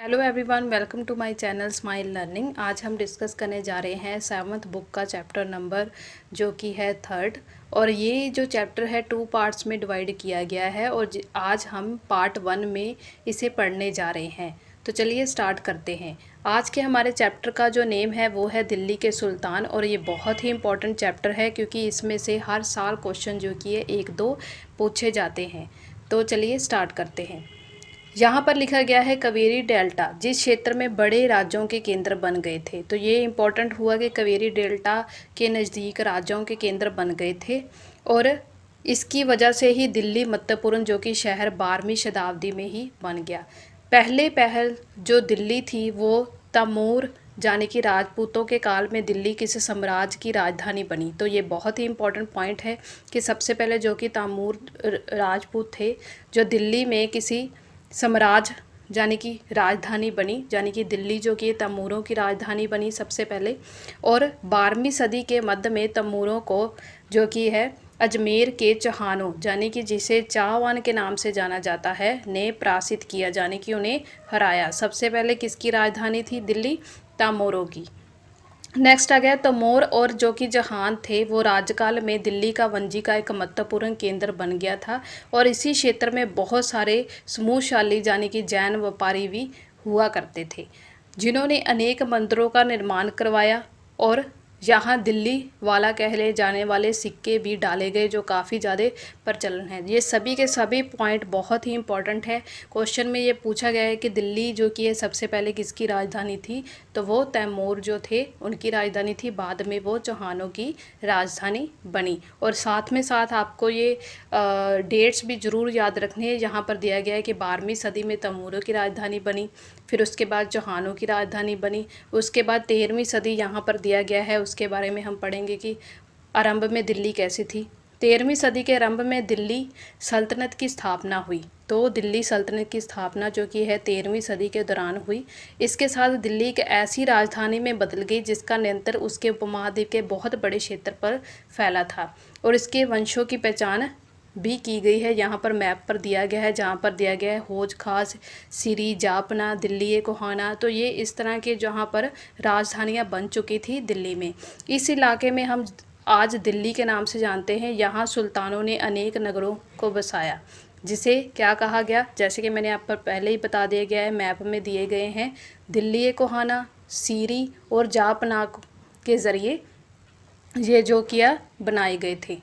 Hello everyone, welcome to my channel smile learning. आज हम discuss करने जा रहे हैं 7th बुक का चैप्टर नंबर जो कि है 3rd। और ये जो चैप्टर है 2 पार्ट्स में डिवाइड किया गया है और आज हम पार्ट 1 में इसे पढ़ने जा रहे हैं। तो चलिए स्टार्ट करते हैं। आज के हमारे चैप्टर का जो नेम है वो है दिल्ली के सुल्तान। और ये बहुत ही इम्पोर्टेंट चैप्टर है क्योंकि इसमें से हर साल क्वेश्चन जो कि है 1-2 पूछे जाते हैं। तो चलिए स्टार्ट करते हैं। यहाँ पर लिखा गया है कावेरी डेल्टा जिस क्षेत्र में बड़े राज्यों के केंद्र बन गए थे। तो ये इम्पोर्टेंट हुआ कि कावेरी डेल्टा के नज़दीक राज्यों के केंद्र बन गए थे और इसकी वजह से ही दिल्ली महत्वपूर्ण जो कि शहर 12वीं शताब्दी में ही बन गया। पहल जो दिल्ली थी वो तैमूर यानी कि राजपूतों के काल में दिल्ली किसी साम्राज्य की राजधानी बनी। तो ये बहुत ही इम्पोर्टेंट पॉइंट है कि सबसे पहले जो कि तैमूर राजपूत थे जो दिल्ली में किसी साम्राज्य यानी कि राजधानी बनी, यानी कि दिल्ली जो कि तैमूरों की राजधानी बनी सबसे पहले। और 12वीं सदी के मध्य में तैमूरों को जो कि है अजमेर के चौहानों यानी कि जिसे चाहवान के नाम से जाना जाता है ने पराजित किया, यानी कि उन्हें हराया। सबसे पहले किसकी राजधानी थी? दिल्ली, तैमूरों की। नेक्स्ट आ गया तैमूर और जो कि जहान थे वो राज्यकाल में दिल्ली का वंजी का एक महत्वपूर्ण केंद्र बन गया था। और इसी क्षेत्र में बहुत सारे समूहशाली यानी कि जैन व्यापारी भी हुआ करते थे जिन्होंने अनेक मंदिरों का निर्माण करवाया। और यहाँ दिल्ली वाला कहले जाने वाले सिक्के भी डाले गए जो काफ़ी ज़्यादा प्रचलन है। ये सभी के सभी पॉइंट बहुत ही इंपॉर्टेंट है। क्वेश्चन में ये पूछा गया है कि दिल्ली जो कि है सबसे पहले किसकी राजधानी थी? तो वो तैमूर जो थे उनकी राजधानी थी, बाद में वो चौहानों की राजधानी बनी। और साथ में साथ आपको ये डेट्स भी ज़रूर याद रखने हैं। यहाँ पर दिया गया है कि 12वीं सदी में तैमूरों की राजधानी बनी, फिर उसके बाद चौहानों की राजधानी बनी, उसके बाद 13वीं सदी यहाँ पर दिया गया है। उसके बारे में हम पढ़ेंगे कि आरंभ में दिल्ली कैसी थी। 13वीं सदी के आरंभ में दिल्ली सल्तनत की स्थापना हुई। तो दिल्ली सल्तनत की स्थापना जो कि है 13वीं सदी के दौरान हुई। इसके साथ दिल्ली एक ऐसी राजधानी में बदल गई जिसका नियंत्रण उसके उपमहाद्वीप के बहुत बड़े क्षेत्र पर फैला था। और इसके वंशों की पहचान भी की गई है। यहाँ पर मैप पर दिया गया है, जहाँ पर दिया गया है हौज खास, सिरी, जापना, दिल्ली कोहाना। तो ये इस तरह के जहाँ पर राजधानियाँ बन चुकी थी दिल्ली में। इस इलाके में हम आज दिल्ली के नाम से जानते हैं। यहाँ सुल्तानों ने अनेक नगरों को बसाया जिसे क्या कहा गया, जैसे कि मैंने आप पर पहले ही बता दिया गया है, मैप में दिए गए हैं। दिल्ली कोहाना, सीरी और जापना के ज़रिए ये जो किया बनाए गए थे,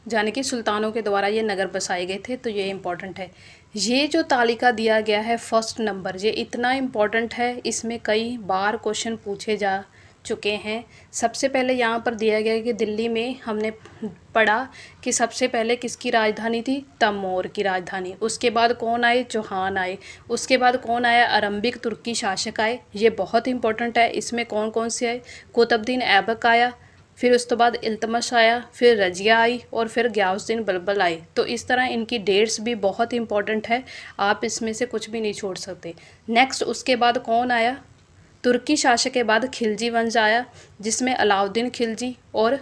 यानी कि सुल्तानों के द्वारा ये नगर बसाए गए थे। तो ये इम्पोर्टेंट है। ये जो तालिका दिया गया है फर्स्ट नंबर, ये इतना इम्पोर्टेंट है, इसमें कई बार क्वेश्चन पूछे जा चुके हैं। सबसे पहले यहाँ पर दिया गया है कि दिल्ली में हमने पढ़ा कि सबसे पहले किसकी राजधानी थी? तैमूर की राजधानी। उसके बाद कौन आए? चौहान आए। उसके बाद कौन आया? आरंभिक तुर्की शासक आए। ये बहुत इंपॉर्टेंट है। इसमें कौन कौन से आए? कुतुबुद्दीन ऐबक आया, फिर उसके बाद इल्तुतमिश आया, फिर रजिया आई और फिर गियासुद्दीन बलबल आए। तो इस तरह इनकी डेट्स भी बहुत इंपॉर्टेंट है, आप इसमें से कुछ भी नहीं छोड़ सकते। नेक्स्ट उसके बाद कौन आया? तुर्की शासक के बाद खिलजी वंश आया जिसमें जलाउद्दीन खिलजी और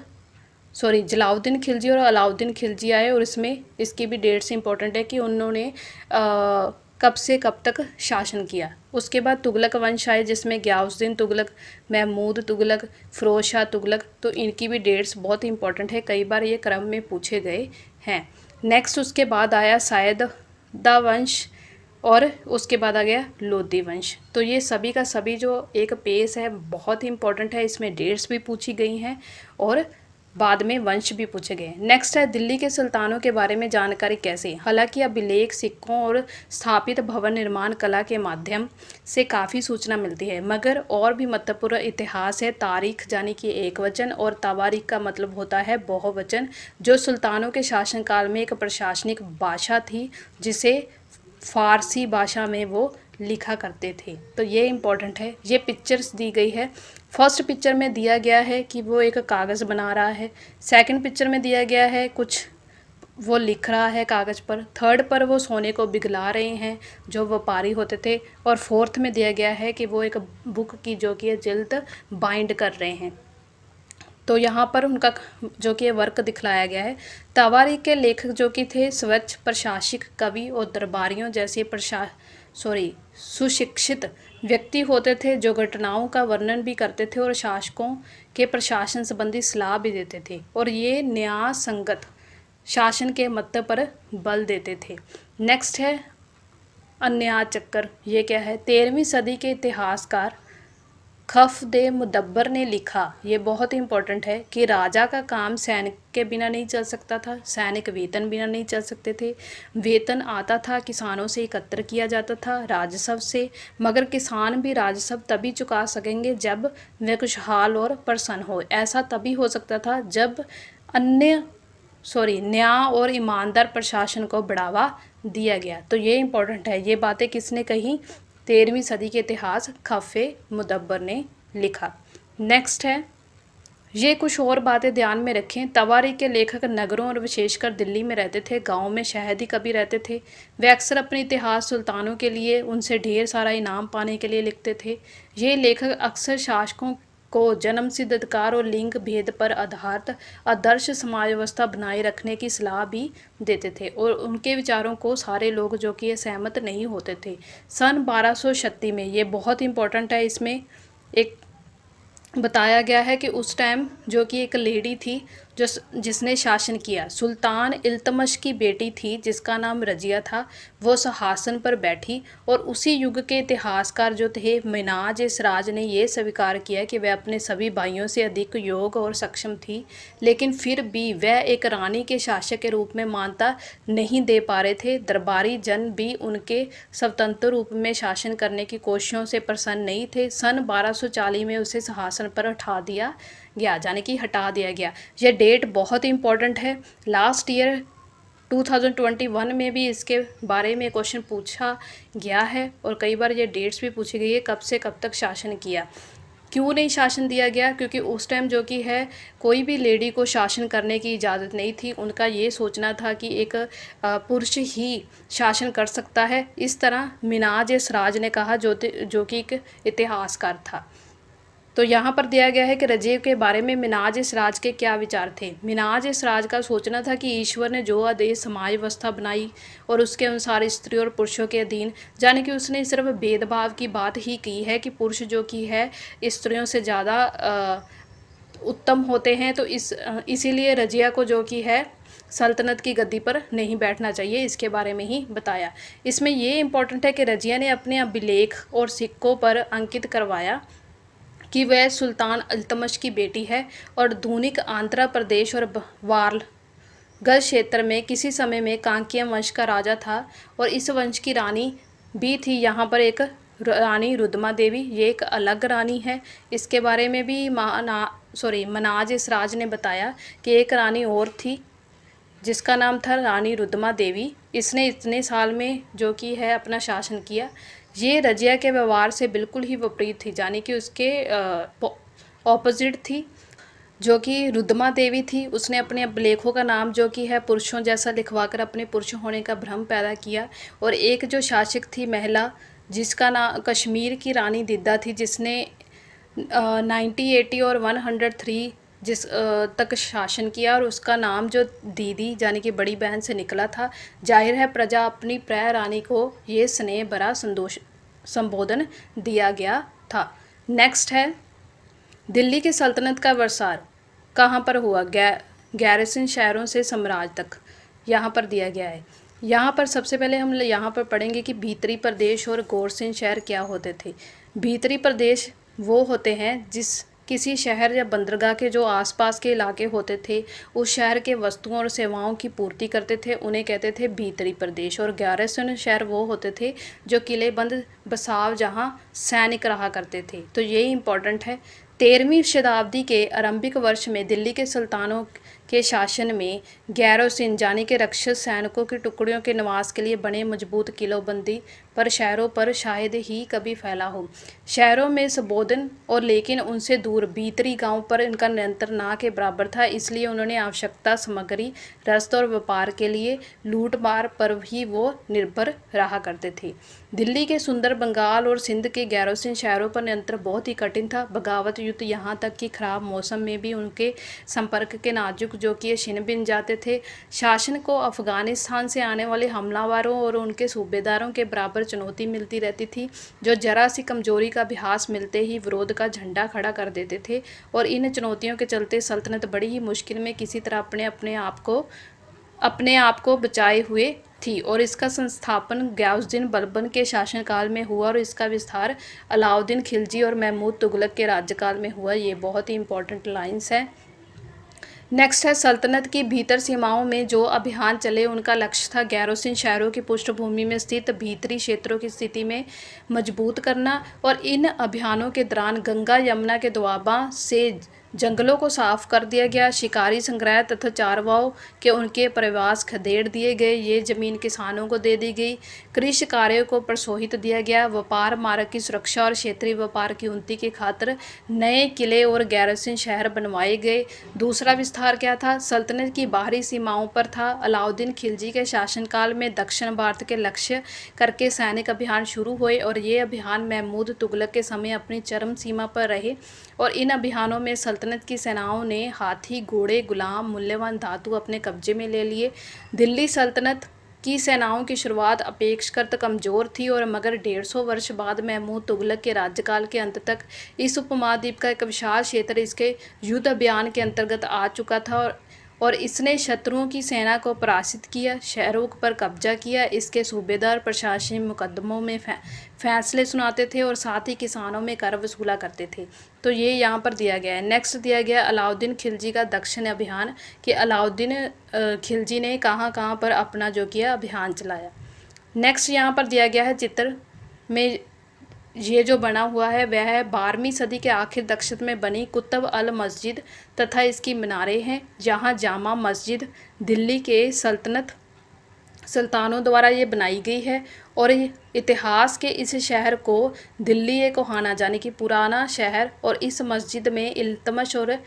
अलाउद्दीन खिलजी आए। और इसमें इसकी भी डेट्स इंपॉर्टेंट है कि उन्होंने कब से कब तक शासन किया। उसके बाद तुगलक वंश आए जिसमें गियासुद्दीन तुगलक, महमूद तुगलक, फिरोज शाह तुगलक। तो इनकी भी डेट्स बहुत इंपॉर्टेंट है, कई बार ये क्रम में पूछे गए हैं। नेक्स्ट उसके बाद आया सायदा वंश और उसके बाद आ गया लोधी वंश। तो ये सभी का सभी जो एक पेज है बहुत ही इंपॉर्टेंट है, इसमें डेट्स भी पूछी गई हैं और बाद में वंश भी पूछे गए। नेक्स्ट है दिल्ली के सुल्तानों के बारे में जानकारी कैसे? हालांकि अभिलेख, सिक्कों और स्थापित भवन निर्माण कला के माध्यम से काफ़ी सूचना मिलती है, मगर और भी महत्वपूर्ण इतिहास है। तारीख यानी कि एक वचन और तवारीख का मतलब होता है बहुवचन, जो सुल्तानों के शासनकाल में एक प्रशासनिक भाषा थी जिसे फ़ारसी भाषा में वो लिखा करते थे। तो ये इम्पोर्टेंट है। ये पिक्चर्स दी गई है। फर्स्ट पिक्चर में दिया गया है कि वो एक कागज़ बना रहा है। सेकंड पिक्चर में दिया गया है कुछ वो लिख रहा है कागज़ पर। थर्ड पर वो सोने को पिघला रहे हैं जो व्यापारी होते थे। और फोर्थ में दिया गया है कि वो एक बुक की जो कि जिल्द बाइंड कर रहे हैं। तो यहाँ पर उनका जो कि वर्क दिखलाया गया है। तवारीख के लेखक जो कि थे स्वच्छ प्रशासक, कवि और दरबारियों जैसे सुशिक्षित व्यक्ति होते थे जो घटनाओं का वर्णन भी करते थे और शासकों के प्रशासन संबंधी सलाह भी देते थे, और ये न्याय संगत शासन के महत्व पर बल देते थे। नेक्स्ट है अन्याय चक्कर। ये क्या है? 13वीं सदी के इतिहासकार खफदे मुदब्बर ने लिखा, ये बहुत इंपॉर्टेंट है, कि राजा का काम सैनिक के बिना नहीं चल सकता था, सैनिक वेतन बिना नहीं चल सकते थे। वेतन आता था किसानों से एकत्र किया जाता था, राजस्व से, मगर किसान भी राजस्व तभी चुका सकेंगे जब वे खुशहाल और प्रसन्न हो। ऐसा तभी हो सकता था जब न्याय और ईमानदार प्रशासन को बढ़ावा दिया गया। तो ये इंपॉर्टेंट है। ये बातें किसने कही? 13वीं सदी के इतिहास खफे मुदब्बर ने लिखा। नेक्स्ट है, ये कुछ और बातें ध्यान में रखें। तवारीख के लेखक नगरों और विशेषकर दिल्ली में रहते थे, गांव में शायद ही कभी रहते थे। वे अक्सर अपने इतिहास सुल्तानों के लिए, उनसे ढेर सारा इनाम पाने के लिए लिखते थे। ये लेखक अक्सर शासकों को जन्मसिद्ध अधिकार और लिंग भेद पर आधारित आदर्श समाज व्यवस्था बनाए रखने की सलाह भी देते थे, और उनके विचारों को सारे लोग जो कि सहमत नहीं होते थे। सन 1236 में, ये बहुत इंपॉर्टेंट है, इसमें एक बताया गया है कि उस टाइम जो कि एक लेडी थी जिसने शासन किया, सुल्तान इल्तमश की बेटी थी जिसका नाम रजिया था, वो सिंहासन पर बैठी, और उसी युग के इतिहासकार जो थे मिनाज इसराज ने ये स्वीकार किया कि वह अपने सभी भाइयों से अधिक योग्य और सक्षम थी, लेकिन फिर भी वह एक रानी के शासक के रूप में मान्यता नहीं दे पा रहे थे। दरबारी जन भी उनके स्वतंत्र रूप में शासन करने की कोशिशों से प्रसन्न नहीं थे। सन 1240 में उसे सिंहासन पर हटा दिया गया, यानी कि हटा दिया गया। यह डेट बहुत इंपॉर्टेंट है। लास्ट ईयर 2021 में भी इसके बारे में क्वेश्चन पूछा गया है, और कई बार ये डेट्स भी पूछी गई है, कब से कब तक शासन किया। क्यों नहीं शासन दिया गया? क्योंकि उस टाइम जो कि है कोई भी लेडी को शासन करने की इजाज़त नहीं थी। उनका ये सोचना था कि एक पुरुष ही शासन कर सकता है। इस तरह मिनाज इसराज ने कहा, जो कि एक इतिहासकार था। तो यहाँ पर दिया गया है कि रजिया के बारे में मिनाज इसराज के क्या विचार थे। मिनाज इसराज का सोचना था कि ईश्वर ने जो आदेश समाज व्यवस्था बनाई और उसके अनुसार स्त्री और पुरुषों के अधीन, यानी कि उसने सिर्फ भेदभाव की बात ही की है कि पुरुष जो कि है स्त्रियों से ज़्यादा उत्तम होते हैं। तो इसीलिए रजिया को जो कि है सल्तनत की गद्दी पर नहीं बैठना चाहिए, इसके बारे में ही बताया। इसमें ये इम्पोर्टेंट है कि रजिया ने अपने अभिलेख और सिक्कों पर अंकित करवाया कि वह सुल्तान इल्तमश की बेटी है और धूनिक आंध्र प्रदेश और वारंगल क्षेत्र में किसी समय में कांकेय वंश का राजा था, और इस वंश की रानी भी थी। यहाँ पर एक रानी रुद्रमा देवी, ये एक अलग रानी है। इसके बारे में भी मनाज इसराज ने बताया कि एक रानी और थी जिसका नाम था रानी रुद्रमा देवी। इसने इतने साल में जो कि है अपना शासन किया। ये रजिया के व्यवहार से बिल्कुल ही विपरीत थी, यानी कि उसके ऑपोजिट थी। जो कि रुद्रमा देवी थी, उसने अपने अभिलेखों का नाम जो कि है पुरुषों जैसा लिखवाकर अपने पुरुष होने का भ्रम पैदा किया। और एक जो शासक थी महिला, जिसका नाम कश्मीर की रानी दिद्दा थी, जिसने 90, 80 और 103 तक शासन किया, और उसका नाम जो दीदी यानी कि बड़ी बहन से निकला था। जाहिर है प्रजा अपनी प्रिय रानी को ये स्नेह भरा संबोधन दिया गया था। नेक्स्ट है दिल्ली की सल्तनत का प्रसार कहाँ पर हुआ? गैरसन शहरों से साम्राज्य तक यहाँ पर दिया गया है। यहाँ पर सबसे पहले हम यहाँ पर पढ़ेंगे कि भीतरी प्रदेश और गोरसिन शहर क्या होते थे। भीतरी प्रदेश वो होते हैं जिस किसी शहर या बंदरगाह के जो आसपास के इलाके होते थे, उस शहर के वस्तुओं और सेवाओं की पूर्ति करते थे, उन्हें कहते थे भीतरी प्रदेश। और गैरसन शहर वो होते थे जो किलेबंद बसाव जहाँ सैनिक रहा करते थे। तो ये इंपॉर्टेंट है। 13वीं शताब्दी के आरंभिक वर्ष में दिल्ली के सुल्तानों के शासन में गैरोसिन यानी कि रक्षक सैनिकों की टुकड़ियों के निवास के लिए बने मजबूत किलोबंदी पर शहरों पर शायद ही कभी फैला हो। शहरों में संबोधन और लेकिन उनसे दूर भीतरी गांव पर इनका नियंत्रण ना के बराबर था, इसलिए उन्होंने आवश्यकता सामग्री, रस्त और व्यापार के लिए लूट मार पर ही वो निर्भर रहा करते थे। दिल्ली के सुंदर बंगाल और सिंध के गैरोसिन शहरों पर नियंत्रण बहुत ही कठिन था। बगावत युद्ध यहाँ तक कि खराब मौसम में भी उनके संपर्क के नाजुक जो कि छिन भिन जाते थे। शासन को अफगानिस्तान से आने वाले हमलावरों और उनके सूबेदारों के बराबर चुनौती मिलती रहती थी, जो जरा सी कमजोरी का आभास मिलते ही विरोध का झंडा खड़ा कर देते थे। और इन चुनौतियों के चलते सल्तनत बड़ी ही मुश्किल में किसी तरह अपने आप को बचाए हुए थी। और इसका संस्थापन गयासुद्दीन बलबन के शासनकाल में हुआ और इसका विस्तार अलाउद्दीन खिलजी और महमूद तुगलक के राज्यकाल में हुआ। ये बहुत ही इंपॉर्टेंट लाइंस है। नेक्स्ट है, सल्तनत की भीतर सीमाओं में जो अभियान चले उनका लक्ष्य था गैरोसिन शहरों की पृष्ठभूमि में स्थित भीतरी क्षेत्रों की स्थिति में मजबूत करना। और इन अभियानों के दौरान गंगा यमुना के दोआबा से जंगलों को साफ कर दिया गया, शिकारी संग्रह तथा चारवाओं के उनके प्रवास खदेड़ दिए गए, ये जमीन किसानों को दे दी गई, कृषि कार्यों को प्रोत्साहित दिया गया, व्यापार मार्ग की सुरक्षा और क्षेत्रीय व्यापार की उन्नति की खातिर नए किले और गैरसिन शहर बनवाए गए। दूसरा विस्तार क्या था? सल्तनत की बाहरी सीमाओं पर था। अलाउद्दीन खिलजी के शासनकाल में दक्षिण भारत के लक्ष्य करके सैनिक अभियान शुरू हुए और ये अभियान महमूद तुगलक के समय अपनी चरम सीमा पर रहे। और इन अभियानों में सल्तनत की सेनाओं ने हाथी, घोड़े, गुलाम, मूल्यवान धातु अपने कब्जे में ले लिए। दिल्ली सल्तनत की सेनाओं की शुरुआत अपेक्षाकृत कमज़ोर थी और मगर 150 वर्ष बाद महमूद तुगलक के राज्यकाल के अंत तक इस उपमहाद्वीप का एक विशाल क्षेत्र इसके युद्ध अभियान के अंतर्गत आ चुका था और इसने शत्रुओं की सेना को पराजित किया, शहरों पर कब्जा किया। इसके सूबेदार प्रशासनिक मुकदमों में फैसले सुनाते थे और साथ ही किसानों में कर वसूला करते थे। तो ये यहाँ पर दिया गया है। नेक्स्ट दिया गया अलाउद्दीन खिलजी का दक्षिण अभियान कि अलाउद्दीन खिलजी ने कहाँ कहाँ पर अपना जो किया अभियान चलाया। नेक्स्ट यहाँ पर दिया गया है चित्र में ये जो बना हुआ है वह है 12वीं सदी के आखिर दक्षिण में बनी कुतुब अल मस्जिद तथा इसकी मीनारें हैं, जहाँ जामा मस्जिद दिल्ली के सुल्तानों द्वारा ये बनाई गई है। और इतिहास के इस शहर को दिल्ली ए कोहाना यानी कि पुराना शहर, और इस मस्जिद में इल्तुतमिश और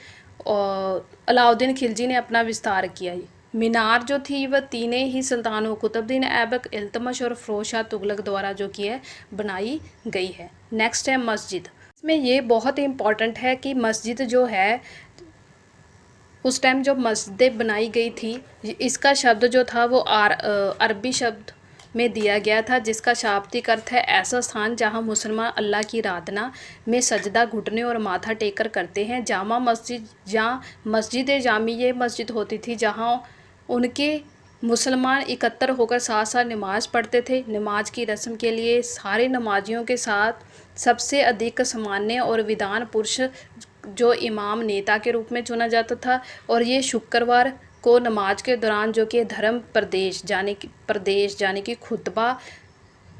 अलाउद्दीन खिलजी ने अपना विस्तार किया। मीनार जो थी वह तीनों ही सुल्तानों कुतुबुद्दीन ऐबक, इल्तुतमिश और फिरोज शाह तुगलक द्वारा जो की है बनाई गई है। नेक्स्ट है मस्जिद। इसमें ये बहुत ही इम्पॉर्टेंट है कि मस्जिद जो है उस टाइम जो मस्जिदें बनाई गई थी इसका शब्द जो था वो अरबी शब्द में दिया गया था, जिसका शाब्दिक अर्थ है ऐसा स्थान जहां मुसलमान अल्लाह की आराधना में सजदा घुटने और माथा टेकर करते हैं। जामा मस्जिद या मस्जिद जामी ये मस्जिद होती थी जहां उनके मुसलमान एकत्र होकर साथ साथ नमाज़ पढ़ते थे। नमाज की रस्म के लिए सारे नमाजियों के साथ सबसे अधिक सामान्य और विद्वान पुरुष जो इमाम नेता के रूप में चुना जाता था। और ये शुक्रवार को नमाज के दौरान जो कि धर्म प्रदेश यानी कि खुतबा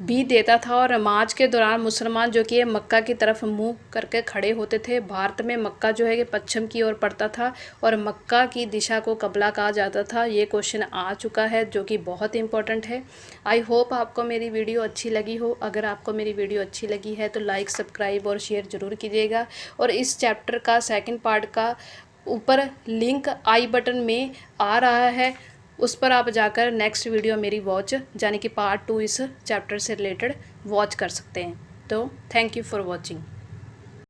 भी देता था। और नमाज के दौरान मुसलमान जो कि मक्का की तरफ मुंह करके खड़े होते थे। भारत में मक्का जो है कि पश्चिम की ओर पड़ता था और मक्का की दिशा को कबला कहा जाता था। ये क्वेश्चन आ चुका है जो कि बहुत इंपॉर्टेंट है। आई होप आपको मेरी वीडियो अच्छी लगी हो। अगर आपको मेरी वीडियो अच्छी लगी है तो लाइक, सब्सक्राइब और शेयर ज़रूर कीजिएगा। और इस चैप्टर का सेकेंड पार्ट का ऊपर लिंक आई बटन में आ रहा है, उस पर आप जाकर नेक्स्ट वीडियो मेरी वॉच यानी कि पार्ट 2 इस चैप्टर से रिलेटेड वॉच कर सकते हैं। तो थैंक यू फॉर वॉचिंग।